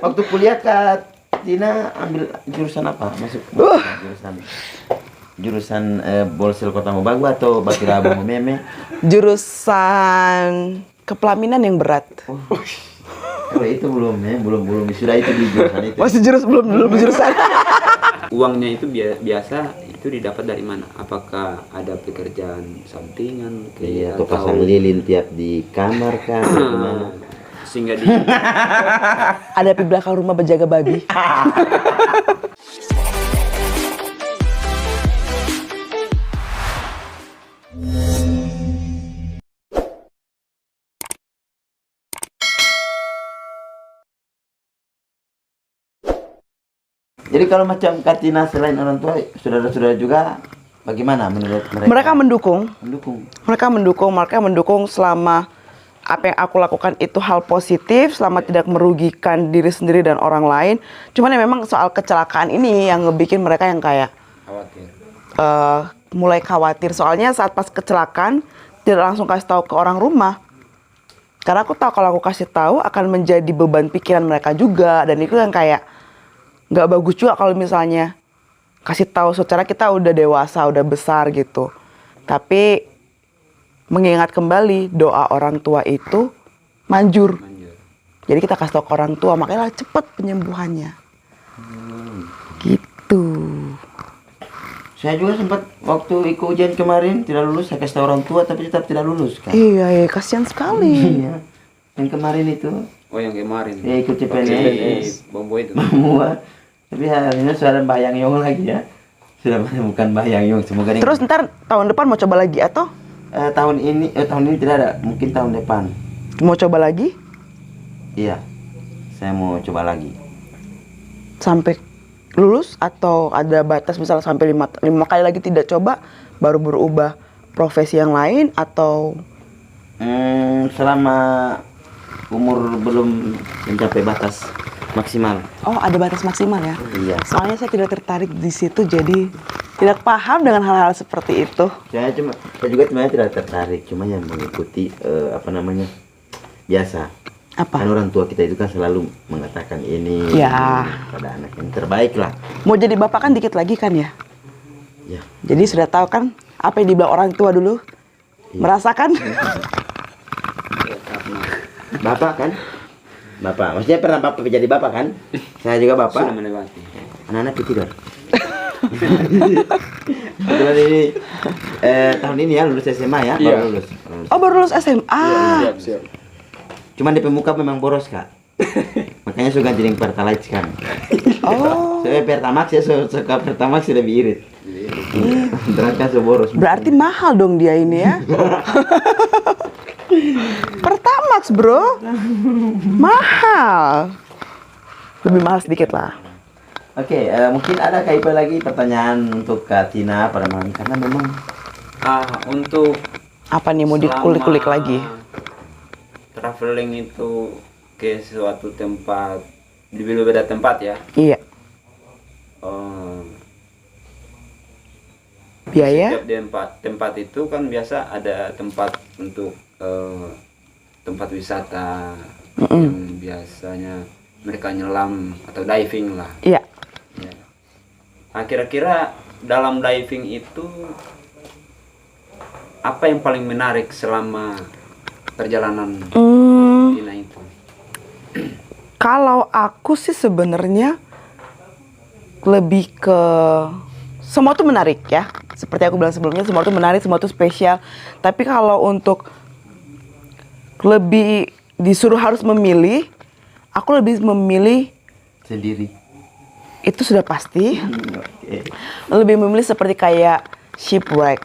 Waktu kuliah Kak Tina ambil jurusan apa? Masuk jurusan Bolsel Kota Mobagu atau Bakirabu Meme? Jurusan kepelaminan yang berat. Kalau itu belum ya, belum sudah itu di jurusan itu. Masih belum jurusan. Uangnya itu biasa itu didapat dari mana? Apakah ada pekerjaan sampingan Iya, atau pasang lilin tiap di kamar kan? Gimana? Sehingga di Ada di belakang rumah berjaga babi. Jadi kalau macam Kak Tina selain orang tua, saudara-saudara juga bagaimana menurut mereka? Mereka mendukung. Mendukung. Mereka mendukung selama apa yang aku lakukan itu hal positif, selama tidak merugikan diri sendiri dan orang lain. Cuman ya memang soal kecelakaan ini yang ngebikin mereka yang kayak khawatir. mulai khawatir. Soalnya saat pas kecelakaan tidak langsung kasih tahu ke orang rumah. Karena aku tahu kalau aku kasih tahu akan menjadi beban pikiran mereka juga, dan itu yang kayak nggak bagus juga kalau misalnya kasih tahu secara kita udah dewasa, udah besar gitu. Tapi mengingat kembali doa orang tua itu manjur. Jadi kita kasih tahu ke orang tua, makanya cepet penyembuhannya. Gitu. Saya juga sempat waktu ikut ujian kemarin tidak lulus, saya kasih tahu orang tua tapi tetap tidak lulus kan. Iya, kasihan sekali. Iya. Yang kemarin itu. Oh yang kemarin. Ya ikut CPNS. Bombo itu. Semua. Tapi hari ini sudah Mbak Yang Yong lagi ya. Sudah menemukan Mbak Yang Yong. Semoga dia... Terus ntar tahun depan mau coba lagi atau? tahun ini tidak ada, mungkin tahun depan. Mau coba lagi? Iya. Saya mau coba lagi. Sampai lulus atau ada batas misalnya sampai 5 kali lagi tidak coba baru berubah profesi yang lain atau selama umur belum mencapai batas maksimal. oh ada batas maksimal ya? Iya. Soalnya saya tidak tertarik di situ, jadi tidak paham dengan hal-hal seperti itu. Saya juga sebenarnya tidak tertarik, cuma yang mengikuti biasa. Apa? Kan orang tua kita itu kan selalu mengatakan ini Ya. pada anak yang terbaik lah. Mau jadi bapak kan dikit lagi kan ya? Ya. Jadi sudah tahu kan apa yang dibilang orang tua dulu? Iya. Merasakan? Bapak kan? Bapak, maksudnya pernah bapak jadi bapak kan? Saya juga bapak. Sudah melewati. Anak-anak tidur. Kebetulan ini tahun ini ya lulus SMA ya, Iya. baru lulus. Oh baru lulus SMA. Siap. Cuman di pemuka memang boros kak. Makanya suka jadi Pertalite sekarang. Oh. Saya Pertamax ya, suka Pertamax lebih irit. Berangkat boros. Berarti mahal dong dia ini ya? Pertamax bro, mahal. Lebih mahal sedikit lah. Oke, mungkin ada Kak Ipa lagi pertanyaan untuk Kak Tina pada malam ini? Karena memang Untuk Apa nih mau dikulik-kulik lagi? traveling itu ke suatu tempat di beda tempat ya. Iya. Biaya? Setiap tempat itu kan biasa ada tempat untuk tempat wisata yang biasanya mereka nyelam atau diving lah. Iya. Ya. Nah, kira-kira dalam diving itu apa yang paling menarik selama perjalanan Tina itu? Kalau aku sih sebenarnya lebih ke semua tuh menarik ya. Seperti aku bilang sebelumnya, semua tuh menarik, semua tuh spesial. Tapi kalau untuk lebih disuruh harus memilih, aku lebih memilih sendiri. itu sudah pasti. Oke. Lebih memilih seperti kayak shipwreck,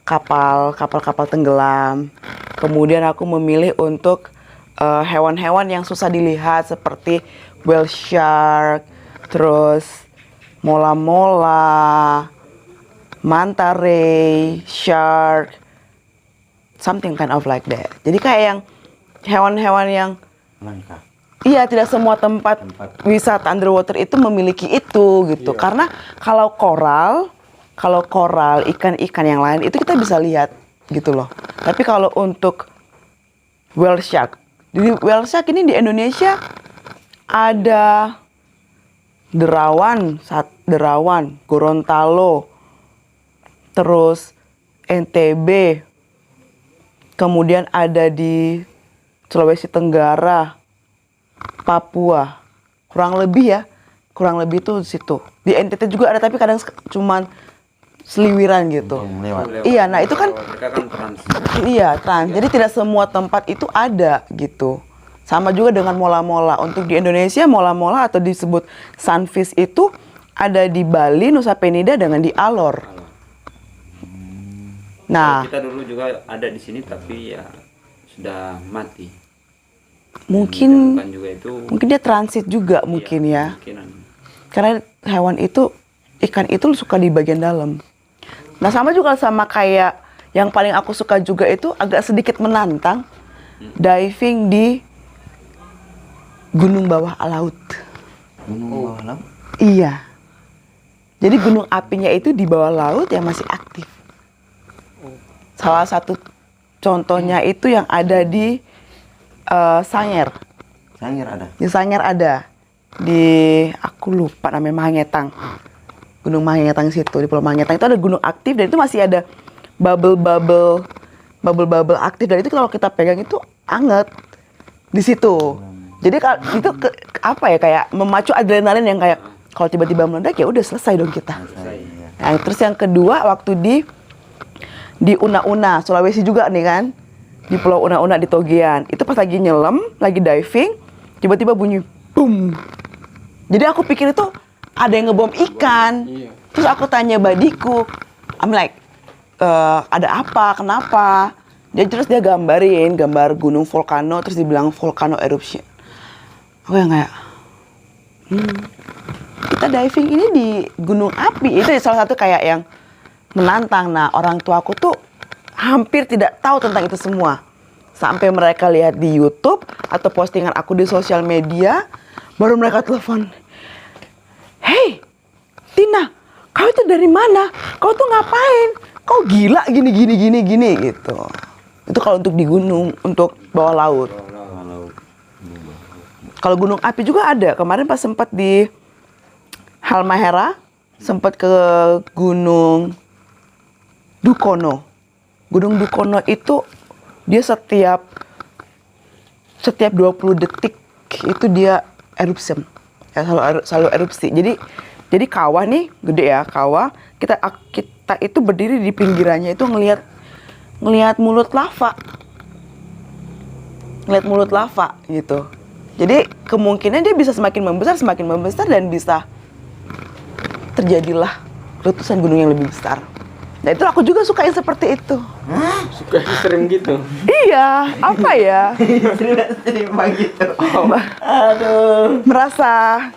kapal tenggelam. Kemudian aku memilih untuk hewan-hewan yang susah dilihat seperti whale shark, terus mola-mola, manta ray, shark, something kind of like that. Jadi kayak yang hewan-hewan yang Langka. iya, tidak semua tempat wisata underwater itu memiliki itu gitu. Karena kalau koral, ikan-ikan yang lain itu kita bisa lihat gitu loh. Tapi kalau untuk whale shark, jadi whale shark ini di Indonesia ada Derawan, Gorontalo, terus NTB, kemudian ada di Sulawesi Tenggara, Papua, kurang lebih tuh di situ. Di NTT juga ada tapi kadang cuman seliwiran gitu. Lewat. Iya, nah itu kan mereka kan trans. iya trans. Jadi tidak semua tempat itu ada gitu. Sama juga dengan mola-mola. Untuk di Indonesia mola-mola atau disebut sunfish itu ada di Bali, Nusa Penida dengan di Alor. Nah, Kita dulu juga ada di sini tapi ya sudah mati. mungkin Bukan juga itu. dia transit juga mungkin ya. Kemungkinan. Karena hewan itu, ikan itu suka di bagian dalam. Nah sama juga sama kayak yang paling aku suka juga itu agak sedikit menantang. Diving di gunung bawah laut. Gunung bawah laut. Iya. Jadi gunung apinya itu di bawah laut yang masih aktif. Salah satu contohnya itu yang ada di Sangier. Sangier ada. Di Sangier ada. Di aku lupa namanya Mahangetang. Gunung Mahangetang situ di Pulau Mahangetang itu ada gunung aktif dan itu masih ada bubble aktif dan itu kalau kita pegang itu anget di situ. Jadi itu apa ya kayak memacu adrenalin yang kayak kalau tiba-tiba meledak ya udah selesai dong kita. Nah, terus yang kedua waktu di Una-Una Sulawesi juga nih kan di Pulau Una-Una di Togian itu pas lagi nyelam lagi diving tiba-tiba bunyi boom. Jadi aku pikir itu ada yang ngebom ikan. Terus aku tanya badiku, I'm like, ada apa? Kenapa? Terus dia gambar gunung volcano, terus dibilang volcano eruption. Aku yang kayak, kita diving ini di gunung api. Itu salah satu kayak yang menantang. Nah, orang tuaku tuh hampir tidak tahu tentang itu semua. Sampai mereka lihat di YouTube atau postingan aku di sosial media, baru mereka telepon. Hey, Tina, kau itu dari mana? Kau tuh ngapain? Kau gila gini gitu. Itu kalau untuk di gunung, untuk bawah laut. Kalau gunung api juga ada. Kemarin pas sempat di Halmahera, sempat ke Gunung Dukono. Gunung Dukono itu dia setiap 20 detik itu dia erupsi. Ya, selalu erupsi. Jadi kawah nih, gede ya kawah. Kita itu berdiri di pinggirannya itu ngelihat mulut lava. Ngelihat mulut lava gitu. Jadi kemungkinan dia bisa semakin membesar dan bisa terjadilah letusan gunung yang lebih besar. Nah itu aku juga suka yang seperti itu. Suka ekstrim gitu. Iya, apa ya? Terima gitu. Aduh. Merasa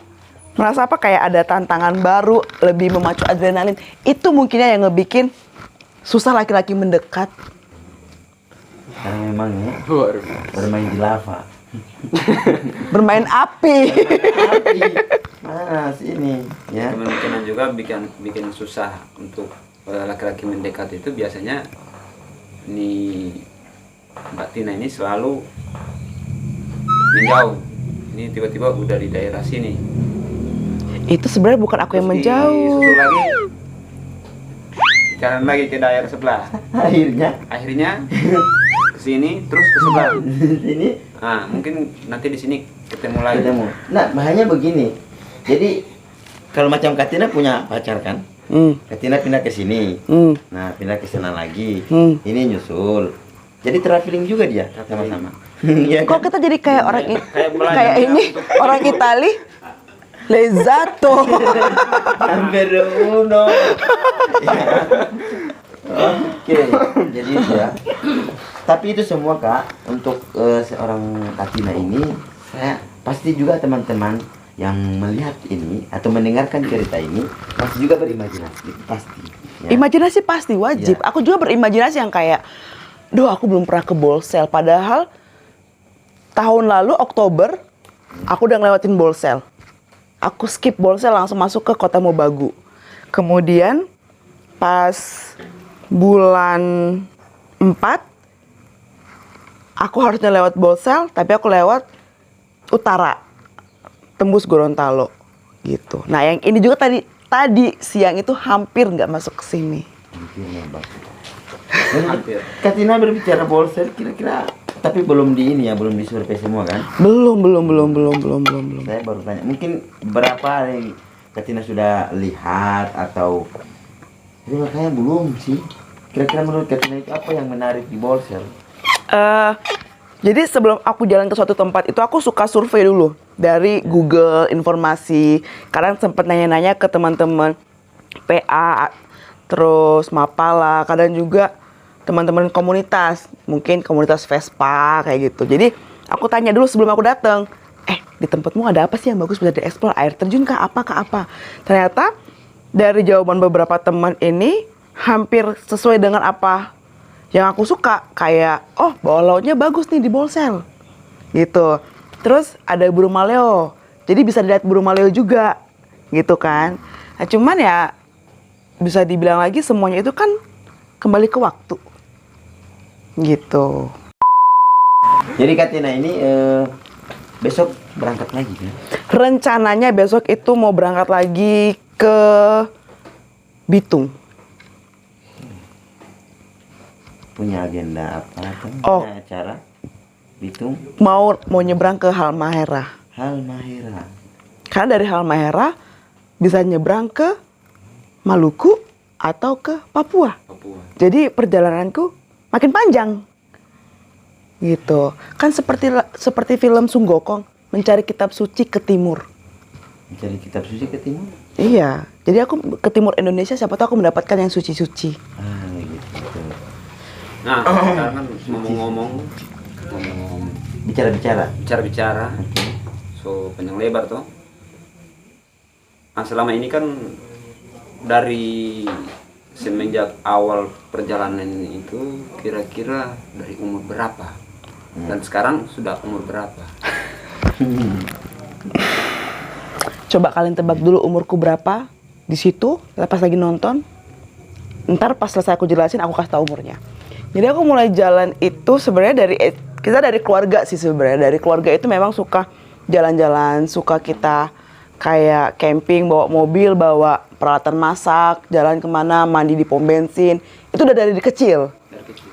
apa kayak ada tantangan baru, lebih memacu adrenalin. Itu mungkinnya yang ngebikin susah laki-laki mendekat. Karena memang ya bermain di lava. Bermain api. Api. Mana sini ya. Kemungkinan juga bikin susah untuk laki-laki mendekat itu biasanya ini Mbak Tina ini selalu menjauh. Ini tiba-tiba udah di daerah sini. Itu sebenarnya bukan aku yang Terus menjauh. disusul lagi jalan lagi ke daerah sebelah. Akhirnya ke sini terus ke sebelah. Sini. Nah, mungkin nanti di sini ketemu lagi. Nah, bahayanya begini. Jadi kalau macam Katina punya pacar kan? Katina pindah ke sini. Nah, pindah ke sana lagi. Ini nyusul. Jadi traveling juga dia sama-sama. Ya, Kok kita jadi kayak orang kayak belajar ini orang Itali? Lezzato. hampir uno. Oke, jadi itu ya. Tapi itu semua Kak, untuk seorang Katina ini, saya pasti juga teman-teman yang melihat ini atau mendengarkan cerita ini pasti juga berimajinasi, pasti. Ya. Imajinasi pasti wajib. Ya. Aku juga berimajinasi yang kayak, duh aku belum pernah ke Bolsel. Padahal tahun lalu Oktober aku udah ngelewatin Bolsel. Aku skip Bolsel langsung masuk ke Kota Mobagu. Kemudian pas bulan 4 aku harusnya lewat Bolsel, tapi aku lewat utara. tembus Gorontalo gitu. Nah yang ini juga tadi siang itu hampir nggak masuk ke sini. Hampir nembak. Katina berbicara Bolsel kira-kira, tapi belum di ini ya, belum disurvei semua kan? Belum. Saya baru tanya, mungkin berapa yang Katina sudah lihat atau ini makanya belum sih. Kira-kira menurut Katina itu apa yang menarik di Bolsel? Jadi sebelum aku jalan ke suatu tempat itu aku suka survei dulu dari Google informasi. Kadang sempat nanya-nanya ke teman-teman PA, terus Mapala, kadang juga teman-teman komunitas, mungkin komunitas Vespa kayak gitu. Jadi aku tanya dulu sebelum aku datang, di tempatmu ada apa sih yang bagus bisa dieksplor? Air terjun kah? Apa? Ternyata dari jawaban beberapa teman ini hampir sesuai dengan apa yang aku suka. Kayak, bawah lautnya bagus nih di Bolsel, gitu. Terus ada burung maleo, jadi bisa dilihat burung maleo juga, gitu kan. Nah cuman ya bisa dibilang lagi semuanya itu kan kembali ke waktu, gitu. Jadi Katina ini besok berangkat lagi kan? Rencananya besok itu mau berangkat lagi ke Bitung. Punya agenda apa? Punya acara Bitung? Mau nyebrang ke Halmahera. Halmahera. Karena dari Halmahera bisa nyebrang ke Maluku atau ke Papua. Jadi perjalananku makin panjang. Gitu. Kan seperti film Sung Gokong, mencari kitab suci ke timur. Mencari kitab suci ke timur? Iya. Jadi aku ke timur Indonesia, siapa tahu aku mendapatkan yang suci-suci. Gitu. Nah, sekarang kan ngomong-ngomong Bicara-bicara. So panjang lebar toh. Nah, selama ini kan dari semenjak awal perjalanan itu kira-kira dari umur berapa? Dan sekarang sudah umur berapa? Coba kalian tebak dulu umurku berapa di situ, pas lagi nonton. Ntar pas selesai aku jelasin, aku kasih tahu umurnya. Jadi aku mulai jalan itu sebenarnya kita dari keluarga sih sebenarnya. Dari keluarga itu memang suka jalan-jalan, suka kita kayak camping, bawa mobil, bawa peralatan masak, jalan kemana, mandi di pom bensin. Itu udah dari kecil.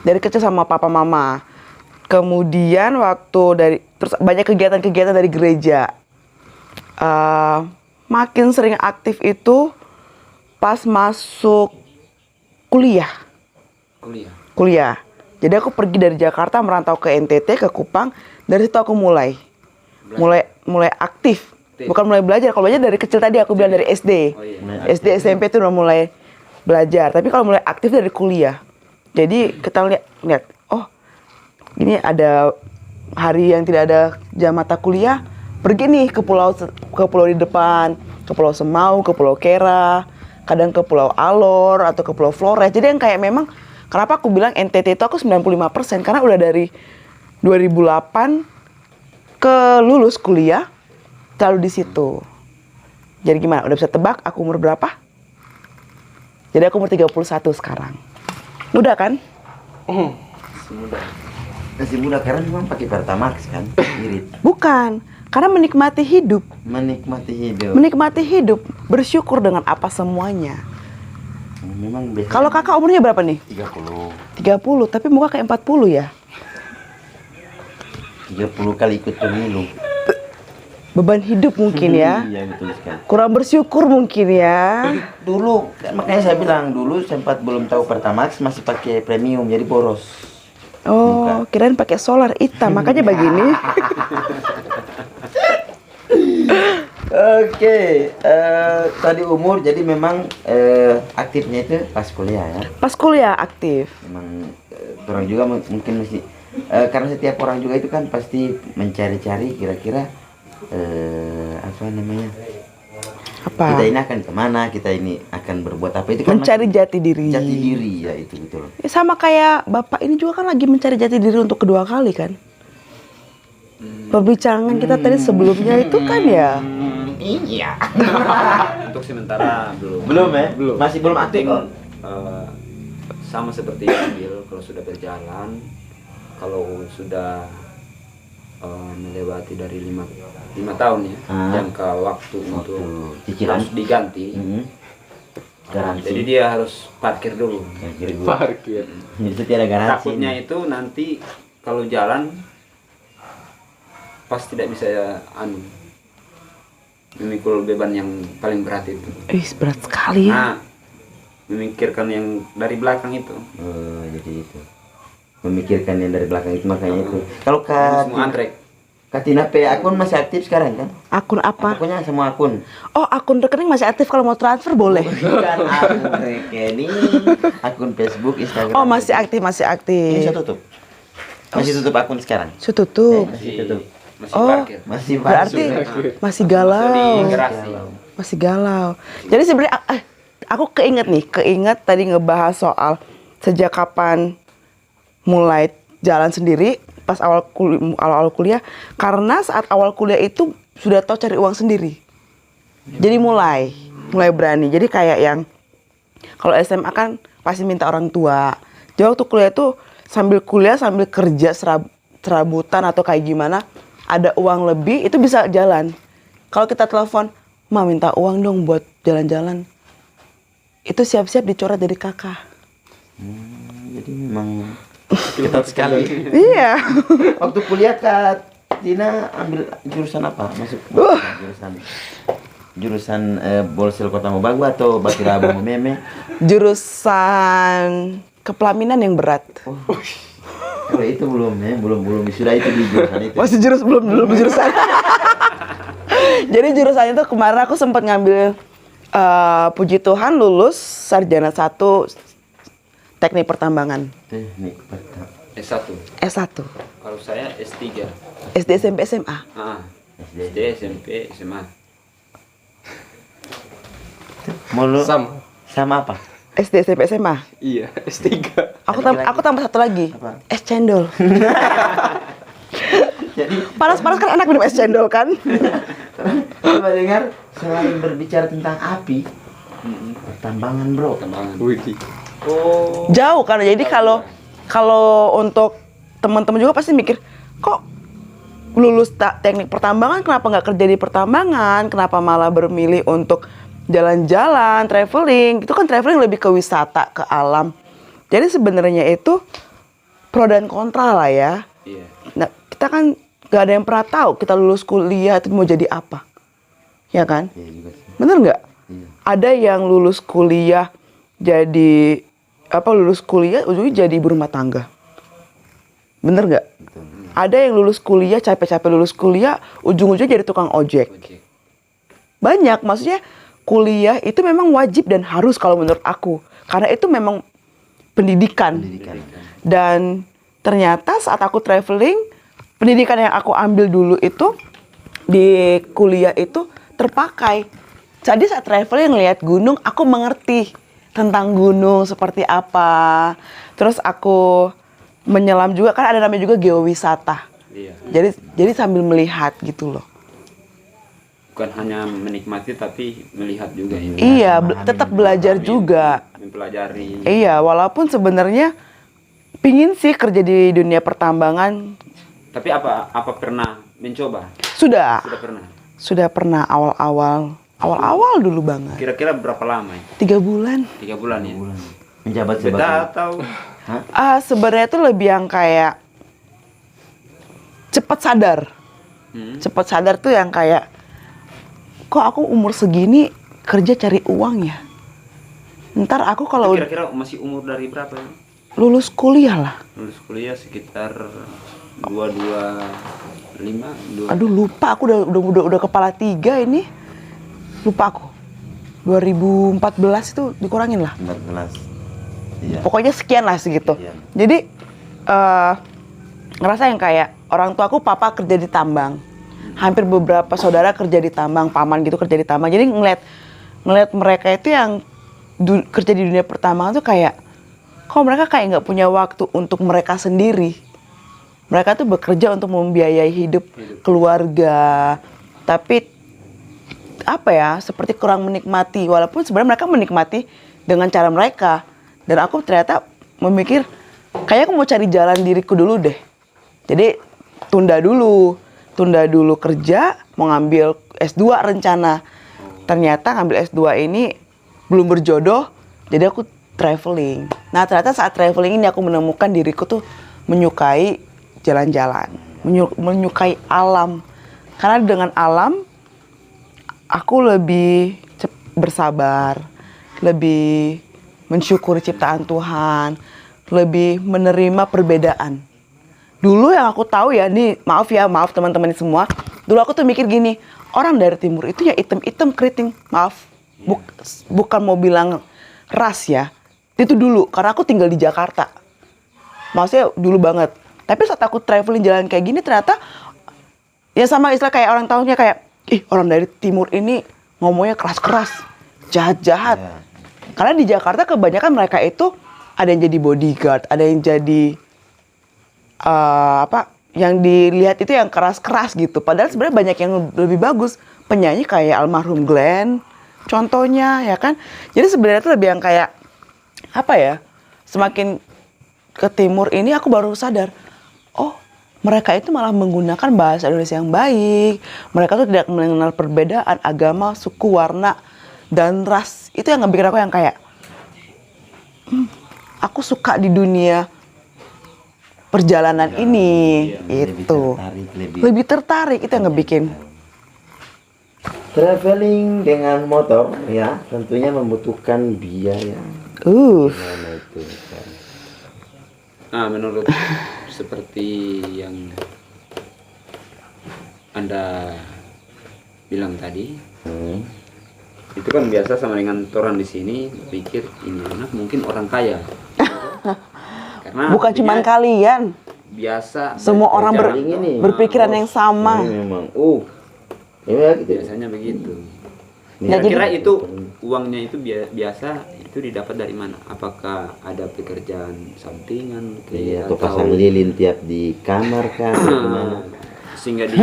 Dari kecil sama papa mama. Kemudian terus banyak kegiatan-kegiatan dari gereja. Makin sering aktif itu pas masuk kuliah. Jadi aku pergi dari Jakarta merantau ke NTT, ke Kupang. Dari situ aku mulai aktif. Bukan mulai belajar. Kalau belajar dari kecil tadi aku bilang dari SD. SD, SMP itu udah mulai belajar. Tapi kalau mulai aktif dari kuliah. Jadi kita lihat, ini ada hari yang tidak ada jam mata kuliah, pergi nih ke pulau di depan, ke Pulau Semau, ke Pulau Kera, kadang ke Pulau Alor atau ke Pulau Flores. Jadi yang kayak memang, kenapa aku bilang NTT itu aku 95%, karena udah dari 2008 ke lulus kuliah, selalu di situ. Jadi gimana? Udah bisa tebak aku umur berapa? Jadi aku umur 31 sekarang. Mudah kan? Masih muda karena memang pakai Pertamax kan, irit. Bukan, karena menikmati hidup. Menikmati hidup, bersyukur dengan apa semuanya. Memang biasanya. Kalau kakak umurnya berapa nih? 30, tapi muka kayak 40 ya? 30 kali ikut pemilu. Beban hidup mungkin ya? Iya, betul sekali. Kurang bersyukur mungkin ya? Dulu, makanya saya bilang dulu sempat belum tahu Pertamax, masih pakai premium, jadi boros. Oh, kirain pakai solar hitam, makanya begini. Oke, tadi umur, jadi memang aktifnya itu pas kuliah ya? Pas kuliah aktif. Memang orang juga mungkin mesti, karena setiap orang juga itu kan pasti mencari-cari kira-kira apa namanya? Apa? Kita ini akan kemana, kita ini akan berbuat apa, itu kan mencari jati diri. Jati diri ya, itu betul. Ya, sama kayak bapak ini juga kan lagi mencari jati diri untuk kedua kali kan? Perbincangan kita tadi sebelumnya itu kan ya? Iya. Untuk sementara belum. Belum ya? Belum. Masih belum aktif kok. Sama seperti Ambil, kalau sudah berjalan, kalau sudah melewati dari 5 tahun ya, jangka waktu untuk cicilan. harus diganti. Garansi. Jadi dia harus parkir dulu. Parkir. Itu tiada garansi. Takutnya itu nanti kalau jalan pas tidak bisa memikul beban yang paling berat itu. Berat sekali ya. Nah, memikirkan yang dari belakang itu. Jadi itu memikirkan yang dari belakang itu, makanya itu. Kalau Semua antrek. Katina P akun masih aktif sekarang kan? Akun apa? Pokoknya semua akun. Oh, akun rekening masih aktif, kalau mau transfer boleh. Bukan akun rekening, akun Facebook, Instagram. Oh, masih aktif, masih Ini aktif. saya tutup. Masih tutup akun sekarang. Sudah tutup. Masih tutup. Masih Oh. parkir. Masih Berarti masih galau. Di garasi. Masih galau. Jadi sebenarnya aku keinget tadi ngebahas soal sejak kapan mulai jalan sendiri pas awal kuliah, karena saat awal kuliah itu sudah tahu cari uang sendiri. Jadi mulai berani. Jadi kayak yang kalau SMA kan pasti minta orang tua. Jadi waktu kuliah itu sambil kuliah sambil kerja serabutan atau kayak gimana, ada uang lebih itu bisa jalan. Kalau kita telepon, "Ma, minta uang dong buat jalan-jalan." Itu siap-siap dicoret dari kakak. Jadi memang ketat sekali. Iya. Waktu kuliah Kak Tina ambil jurusan apa? Masuk jurusan Bolsel Kota Mobagu atau Bakirabu Meme? Jurusan kepelaminan yang berat. Kalau itu belum sudah itu di jurusan itu. Masih belum jurusan. Jadi jurusan itu kemarin aku sempat ngambil puji Tuhan lulus sarjana 1 teknik pertambangan. Teknik pertama. S1. S1. Kalau saya S3. SD, SMP, SMA. SD, SMP, SMA. Mulu Sama. apa? SD, SMP, SMA. Iya, S3. Aku tambah satu lagi. Apa? Es cendol. Jadi Panas-panas kan enak minum es cendol kan? coba dengar, selain berbicara tentang api, pertambangan bro. Pertambangan. Wih. Oh. Jauh kan. Jadi kalau untuk teman-teman juga pasti mikir, kok lulus teknik pertambangan kenapa nggak kerja di pertambangan? Kenapa malah bermilih untuk jalan-jalan, traveling? Itu kan traveling lebih ke wisata, ke alam. Jadi sebenarnya itu pro dan kontra lah ya. Iya. Nah, kita kan nggak ada yang pernah tahu kita lulus kuliah itu mau jadi apa, ya kan? Iya juga sih. Bener nggak? Iya. Ada yang lulus kuliah ujungnya jadi ibu rumah tangga. Bener nggak? Betul. Ada yang lulus kuliah, capek-capek lulus kuliah, ujung-ujungnya jadi tukang ojek. Banyak, maksudnya kuliah itu memang wajib dan harus kalau menurut aku. Karena itu memang pendidikan. Dan ternyata saat aku traveling, pendidikan yang aku ambil dulu itu di kuliah itu terpakai. Jadi saat traveling lihat gunung, aku mengerti tentang gunung seperti apa. Terus aku menyelam juga, kan ada namanya juga geowisata. Iya. Jadi sambil melihat gitu loh. Bukan hanya menikmati tapi melihat juga ya. Iya, tetap belajar juga. Mempelajari. Iya, walaupun sebenarnya pingin sih kerja di dunia pertambangan. Tapi apa pernah mencoba? Sudah Sudah pernah. awal dulu banget. Kira-kira berapa lama ya? 3 bulan. 3 bulan ya? Menjabat Beta sebagai atau Sebenarnya itu lebih yang kayak cepat sadar. Cepat sadar tuh yang kayak, kok aku umur segini kerja cari uang ya? Ntar aku kalau kira-kira masih umur dari berapa ya? lulus kuliah lah. Lulus kuliah sekitar 225. Aduh lupa, aku udah kepala 3 ini. Lupa aku. 2014 itu dikurangin lah. 14. Iya. Pokoknya sekian lah segitu. Iya. Jadi ngerasa yang kayak orang tua aku, papa kerja di tambang. Hampir beberapa saudara kerja di tambang, paman gitu kerja di tambang. Jadi ngeliat mereka itu yang kerja di dunia pertambangan tuh kayak, kok mereka kayak nggak punya waktu untuk mereka sendiri. Mereka tuh bekerja untuk membiayai hidup keluarga. Tapi apa ya, seperti kurang menikmati. Walaupun sebenarnya mereka menikmati dengan cara mereka. Dan aku ternyata memikir, kayaknya aku mau cari jalan diriku dulu deh. Jadi tunda dulu kerja, mau ngambil S2 rencana. Ternyata ngambil S2 ini belum berjodoh, jadi aku traveling. Nah, ternyata saat traveling ini aku menemukan diriku tuh menyukai jalan-jalan, menyukai alam. Karena dengan alam, aku lebih bersabar, lebih mensyukuri ciptaan Tuhan, lebih menerima perbedaan. Dulu yang aku tahu ya, nih maaf teman-teman semua, dulu aku tuh mikir gini, orang dari timur itu ya item-item keriting, maaf, bukan mau bilang ras ya, itu dulu, karena aku tinggal di Jakarta, maksudnya dulu banget. Tapi saat aku traveling jalan kayak gini, ternyata ya sama istilah kayak orang tahunya kayak, orang dari timur ini ngomongnya keras-keras, jahat-jahat. Karena di Jakarta kebanyakan mereka itu ada yang jadi bodyguard, ada yang jadi yang dilihat itu yang keras-keras gitu. Padahal sebenarnya banyak yang lebih bagus. Penyanyi kayak almarhum Glenn, contohnya ya kan. Jadi sebenarnya itu lebih yang kayak apa ya? Semakin ke timur ini aku baru sadar, oh mereka itu malah menggunakan bahasa Indonesia yang baik. Mereka tuh tidak mengenal perbedaan agama, suku, warna, dan ras. Itu yang ngebikin aku yang kayak, aku suka di dunia perjalanan ini, itu lebih tertarik itu yang ngebikin. Traveling dengan motor ya tentunya membutuhkan biaya. Gimana itu? Nah, menurut seperti yang Anda bilang tadi, itu kan biasa sama dengan orang di sini pikir ini anak mungkin orang kaya. Karena Bukan cuma kalian, biasa semua orang ini. berpikiran yang sama. Ini memang ya gitu. Biasanya begitu. Ya, Kira-kira jadi- itu uangnya itu biasa itu didapat dari mana? Apakah ada pekerjaan sampingan Iya, atau pasang lilin tiap di kamar kan gimana? sehingga di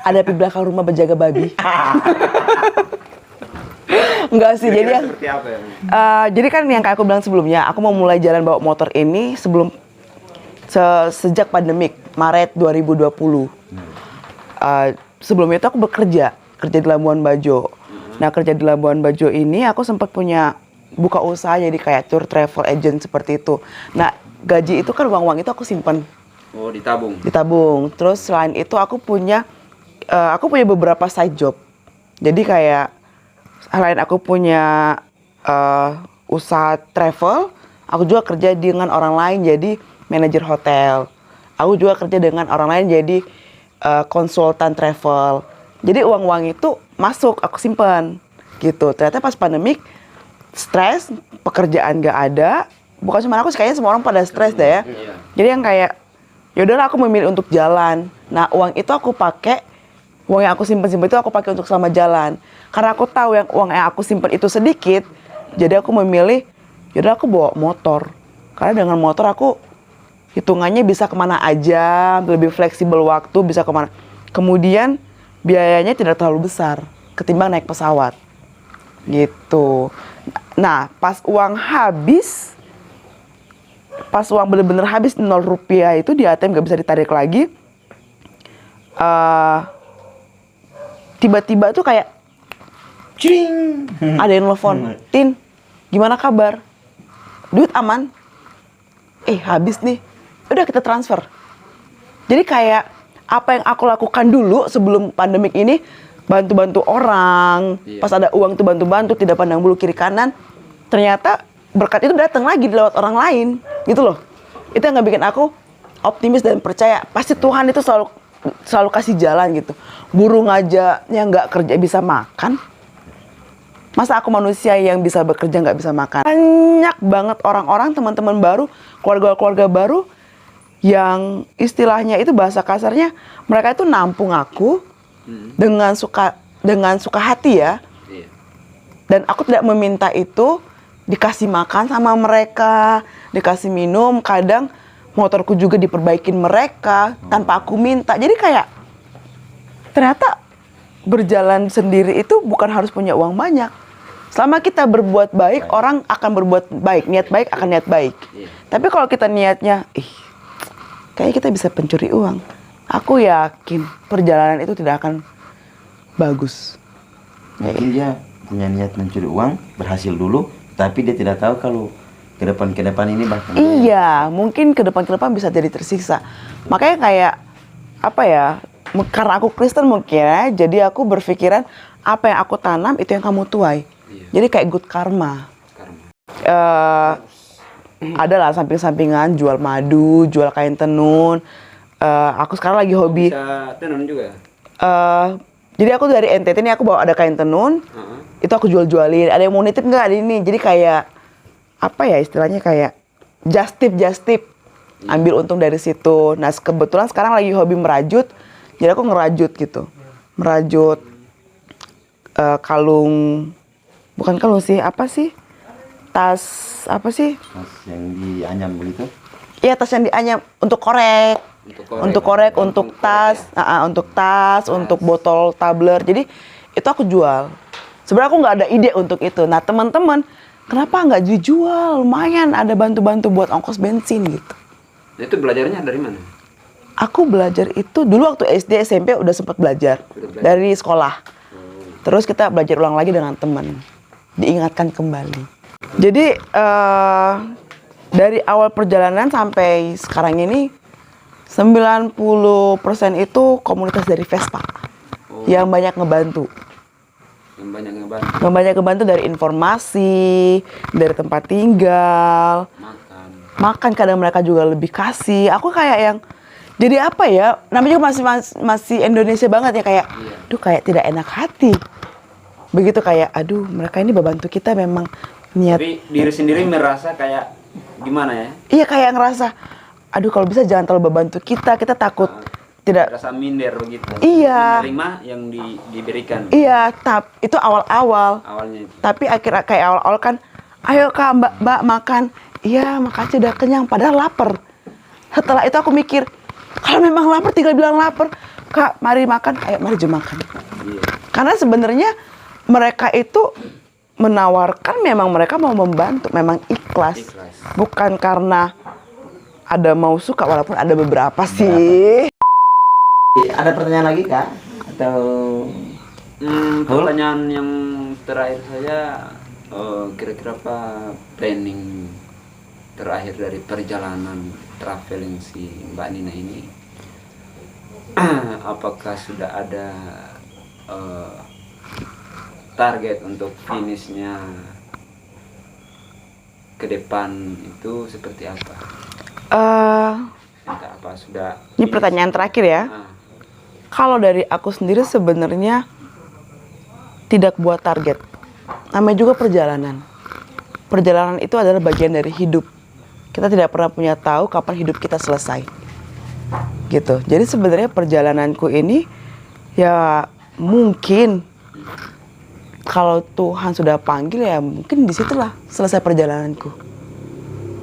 Ada di belakang rumah berjaga babi. Enggak sih, jadi yang seperti apa ya? jadi kan yang kayak aku bilang sebelumnya, aku mau mulai jalan bawa motor ini sejak pandemik Maret 2020. Sebelumnya itu aku kerja di Labuan Bajo. Nah, kerja di Labuan Bajo ini aku sempat buka usaha jadi kayak tour travel agent seperti itu. Nah, gaji itu kan uang-uang itu aku simpan. Oh, ditabung. Terus selain itu aku punya beberapa side job. Jadi kayak selain aku punya usaha travel, aku juga kerja dengan orang lain jadi manajer hotel. Aku juga kerja dengan orang lain jadi konsultan travel. Jadi uang-uang itu masuk, aku simpan gitu. Ternyata pas pandemik, stres, pekerjaan gak ada. Bukan cuma aku sih, kayaknya semua orang pada stres deh ya. Iya. Jadi yang kayak, yaudahlah aku memilih untuk jalan. Nah, uang itu aku pakai, uang yang aku simpan itu aku pakai untuk selama jalan. Karena aku tahu uang yang aku simpan itu sedikit, jadi aku memilih, yaudah aku bawa motor. Karena dengan motor aku hitungannya bisa kemana aja, lebih fleksibel waktu, bisa kemana. Kemudian biayanya tidak terlalu besar ketimbang naik pesawat. Gitu. Nah, pas uang bener-bener habis 0 rupiah itu di ATM gak bisa ditarik lagi. Tiba-tiba tuh kayak cing, ada yang nelfon, Tin, gimana kabar? Duit aman? Habis nih. Udah kita transfer. Jadi kayak apa yang aku lakukan dulu sebelum pandemik ini, bantu-bantu orang, Iya. pas ada uang tuh bantu-bantu, tidak pandang bulu kiri kanan. Ternyata berkat itu datang lagi lewat orang lain, gitu loh. Itu yang ngebikin aku optimis dan percaya pasti Tuhan itu selalu kasih jalan gitu. Burung aja yang nggak kerja bisa makan. Masa aku manusia yang bisa bekerja nggak bisa makan? Banyak banget orang-orang, teman-teman baru, keluarga-keluarga baru yang istilahnya itu bahasa kasarnya mereka itu nampung aku dengan suka hati ya. Iya. Dan aku tidak meminta itu, dikasih makan sama mereka, dikasih minum, kadang motorku juga diperbaikin mereka tanpa aku minta. Jadi kayak ternyata berjalan sendiri itu bukan harus punya uang banyak. Selama kita berbuat baik, orang akan berbuat baik. Niat baik akan niat baik. Iya. Tapi kalau kita niatnya, kayaknya kita bisa pencuri uang. Aku yakin perjalanan itu tidak akan bagus. Mungkin dia punya niat mencuri uang, berhasil dulu, tapi dia tidak tahu kalau ke depan ini bahkan Iya, mungkin ke depan bisa jadi tersiksa. Makanya kayak apa ya? Karena aku Kristen mungkin ya, jadi aku berpikiran apa yang aku tanam itu yang kamu tuai. Jadi kayak good karma. Ada lah samping-sampingan, jual madu, jual kain tenun. Aku sekarang lagi hobi. Bisa tenun juga. Jadi aku dari NTT nih aku bawa ada kain tenun. Itu aku jual-jualin. Ada yang mau nitip nggak ada ini? Jadi kayak apa ya istilahnya kayak just tip. Ambil untung dari situ. Nah kebetulan sekarang lagi hobi merajut. Jadi aku ngerajut gitu. Merajut kalung, bukan kalung sih, apa sih? Tas apa sih? tas yang dianyam begitu. Iya tas yang dianyam untuk korek. Untuk korek, untuk tas, untuk botol tumbler. Jadi itu aku jual. Sebenarnya aku nggak ada ide untuk itu. Nah teman-teman, kenapa nggak dijual? Lumayan ada bantu-bantu buat ongkos bensin gitu. Itu belajarnya dari mana? Aku belajar itu dulu waktu SD SMP udah sempat belajar dari sekolah. Terus kita belajar ulang lagi dengan teman. Diingatkan kembali. Jadi dari awal perjalanan sampai sekarang ini 90% itu komunitas dari Vespa yang banyak ngebantu. Yang banyak ngebantu dari informasi, dari tempat tinggal, makan kadang mereka juga lebih kasih. Aku kayak yang jadi apa ya? Namanya juga masih Indonesia banget ya kayak, aduh kayak tidak enak hati. Begitu kayak, aduh mereka ini membantu kita memang niat. Tapi diri sendiri merasa kayak gimana ya? Iya kayak ngerasa, aduh kalau bisa jangan terlalu membantu kita takut tidak. Rasa minder begitu. Iya. Menerima yang diberikan. Iya, itu awal-awal. Awalnya. Tapi akhirnya kayak awal-awal kan, ayo kak mbak makan. Iya makasih udah kenyang, padahal lapar. Setelah itu aku mikir, kalau memang lapar tinggal bilang lapar. Kak mari makan, ayo mari jom makan. Iya. Karena sebenarnya mereka itu menawarkan memang mereka mau membantu, memang ikhlas. Bukan karena ada mau suka, walaupun ada beberapa sih. Ada pertanyaan lagi kak? Atau Pertanyaan yang terakhir saya, kira-kira apa planning terakhir dari perjalanan traveling si Mbak Nina ini? Apakah sudah ada target untuk finishnya ke depan itu seperti apa? Entah apa sudah. Ini pertanyaan terakhir ya. Kalau dari aku sendiri sebenarnya tidak buat target. Namanya juga perjalanan. Perjalanan itu adalah bagian dari hidup. Kita tidak pernah punya tahu kapan hidup kita selesai. Gitu. Jadi sebenarnya perjalananku ini ya mungkin kalau Tuhan sudah panggil ya mungkin disitulah selesai perjalananku.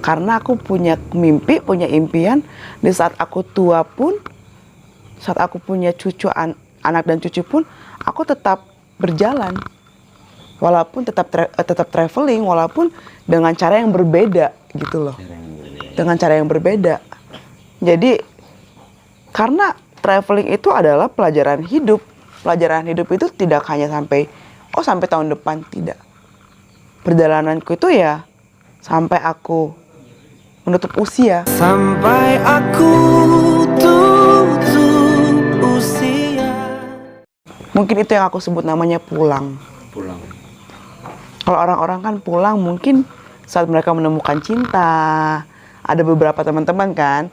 Karena aku punya mimpi, punya impian di saat aku tua pun, saat aku punya cucu, anak dan cucu pun, aku tetap berjalan. Walaupun tetap traveling, walaupun dengan cara yang berbeda gitu loh. Dengan cara yang berbeda. Jadi karena traveling itu adalah pelajaran hidup. Pelajaran hidup itu tidak hanya sampai tahun depan, tidak. Perjalananku itu ya sampai aku menutup usia. Sampai aku tutup usia. Mungkin itu yang aku sebut namanya pulang. Pulang. Kalau orang-orang kan pulang mungkin saat mereka menemukan cinta. Ada beberapa teman-teman kan,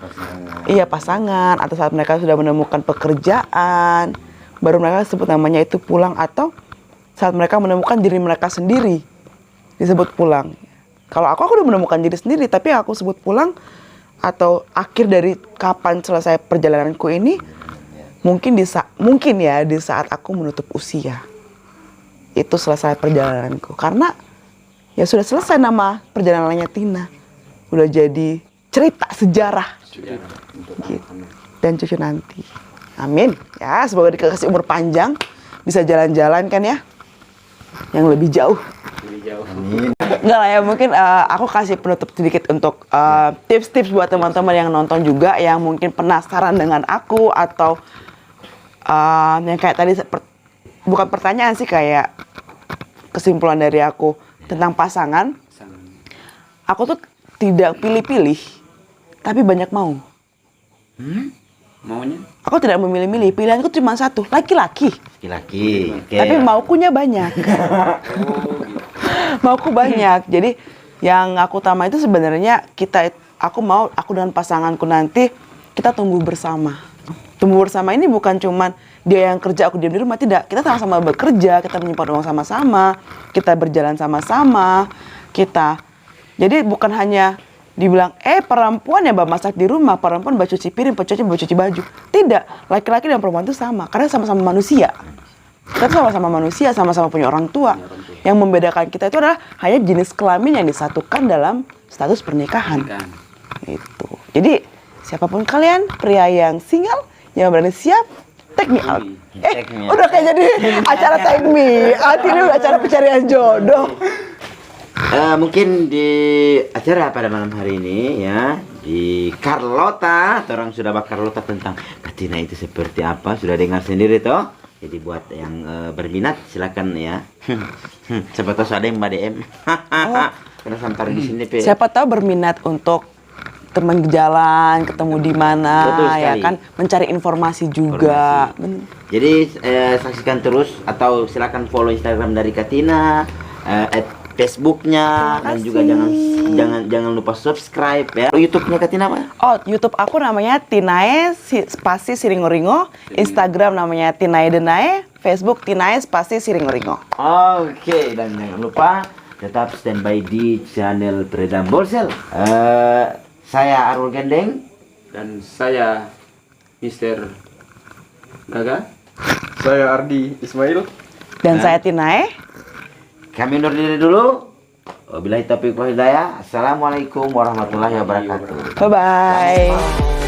iya pasangan, atau saat mereka sudah menemukan pekerjaan, baru mereka sebut namanya itu pulang, atau saat mereka menemukan diri mereka sendiri disebut pulang. Kalau aku udah menemukan diri sendiri, tapi aku sebut pulang atau akhir dari kapan selesai perjalananku ini, mungkin di saat aku menutup usia. Itu selesai perjalananku. Karena ya sudah selesai nama perjalanannya Tina. Udah jadi cerita sejarah. Gitu. Dan cucu nanti. Amin. Ya, semoga dikasih umur panjang, bisa jalan-jalan kan ya. Yang lebih jauh. lebih jauh. Amin. Enggak lah ya, mungkin aku kasih penutup sedikit untuk tips-tips buat teman-teman yang nonton juga yang mungkin penasaran dengan aku atau yang kayak tadi bukan pertanyaan sih, kayak kesimpulan dari aku tentang pasangan. Aku tuh tidak pilih-pilih, tapi banyak mau. Maunya? Aku tidak memilih-milih, pilihanku cuma satu, laki-laki. Laki-laki. Oke. Tapi maukunya banyak. Mauku banyak. Jadi yang aku utama itu sebenarnya aku dengan pasanganku nanti kita tumbuh bersama. Tumbuh bersama ini bukan cuman dia yang kerja, aku diam di rumah, tidak. Kita sama-sama bekerja, kita menyimpan uang sama-sama, kita berjalan sama-sama, jadi bukan hanya dibilang, perempuan ya mbak masak di rumah, perempuan mbak cuci piring, mbak cuci baju. Tidak, laki-laki dan perempuan itu sama, karena sama-sama manusia. Kita sama-sama manusia, sama-sama punya orang tua. Yang membedakan kita itu adalah hanya jenis kelamin yang disatukan dalam status pernikahan. Itu. Jadi siapapun kalian, pria yang single, yang berani siap, take me out. Take me out. Udah kayak jadi acara take me out, ini udah acara pencarian jodoh. Mungkin di acara pada malam hari ini ya, di Carlota, orang sudah bakar Carlota tentang Katina itu seperti apa, sudah dengar sendiri toh. Jadi buat yang berminat silakan ya. Siapa tahu ada yang Mbak DM. Kena sampar di sini Pe. Siapa tahu berminat untuk teman jalan, ketemu di mana, Betul ya sekali. kan, mencari informasi juga. Jadi saksikan terus atau silakan follow Instagram dari Katina, Facebooknya, dan juga jangan lupa subscribe ya. YouTube-nya Katina apa? Oh, YouTube aku namanya Tinae spasi Siringoringo, Instagram namanya Tinae Denae, Facebook Tinae spasi Siringoringo. Oke, dan jangan lupa tetap standby di channel Peredam Bolsel. Saya Arul Gendeng. Dan saya Mr. Gaga. Saya Ardi Ismail. Dan saya Tinae. Kami undur diri dulu. Wabillahi taufiq wal hidayah. Assalamualaikum warahmatullahi wabarakatuh. Bye-bye.